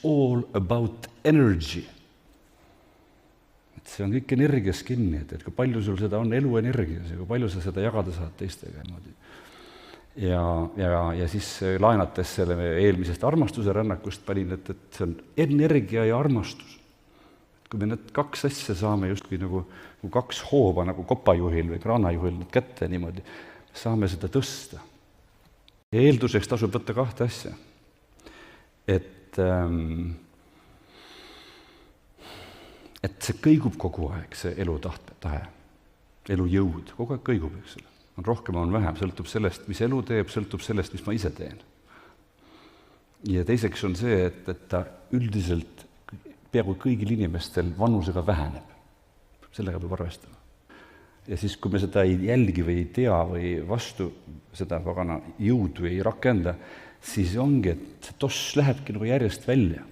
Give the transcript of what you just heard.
all about energy. Et see on kõik energias kinni, et kui palju sul seda on eluenergias ja kui palju sa seda jagada saad teistega niimoodi. Ja siis laenates selle eelmisest armastuse rännakust panin, et see on energia ja armastus. Et kui me need kaks asja saame justkui nagu kaks hooba nagu kopajuhil või kraanajuhil need kätte niimoodi, saame seda tõsta. Ja eelduseks tasub võtta kahte asja. Et see kõigub kogu aeg, see elutahe, elujõud, kogu aeg kõigub, eks ole. On rohkem, on vähem, sõltub sellest, mis elu teeb, sõltub sellest, mis ma ise teen. Ja teiseks on see, et ta üldiselt peaaegu kõigil inimestel vanusega väheneb. Sellega peab arvestama. Ja siis, kui me seda ei jälgi või ei tea või vastu seda pagana jõudu ei rakenda, siis ongi, et see toss lähebki nagu järjest välja.